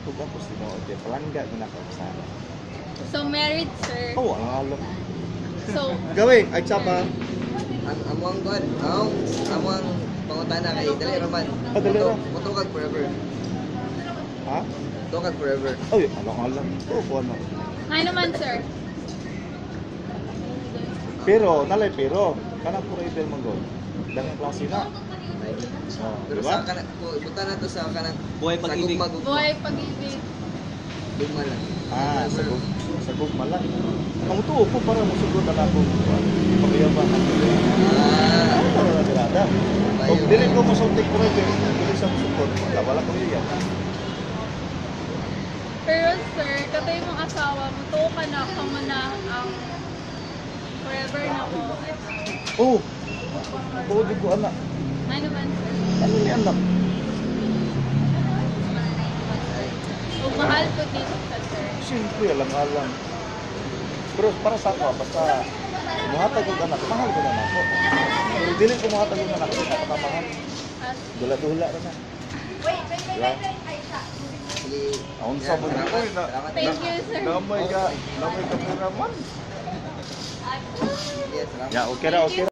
ko tapos tinuod kay palangga ginako sana. So, married, sir. Oh, ang alam. So, Gawin, ay tsaba. Among God, among pangutana kay dali raman. Ah, dali ra. Mutugag forever. Ha? Mutugag forever. Ay, alam. Oh, ano. ngayon naman, sir. Pero, nalay pero. Kanang forever man go. Dagang klase na. Oh, Pero diba? sa kanang ibutan na to sa kanang Buhay pag-ibig. Buhay pag-ibig. Luma lang. Sa gugma lang. Ang tuo po para musugod na ako. Pagyaban na ko. Para na dirada. Kung dili ko masultik forever, dili sa musugod, wala ko iyan. Pero, sir, katay mong asawa mo, to ka na, kamo na ang forever na ko. Oh! Tuod ko anak. Ngayon naman, sir. Ano ni anak? Kung mahal ko dito sa sir. Siyempre, alang-alang. Pero para sa ako, basta muhatag yung anak, mahal ko na ako. Pero dili ko muhatag yung anak, hindi ka mahal. Dula-dula na na. Diba? Sige. Ang sabon ko eh. Thank you, sir. Namay ka pera man. Yes, salamat. Ya, okay na, okay na.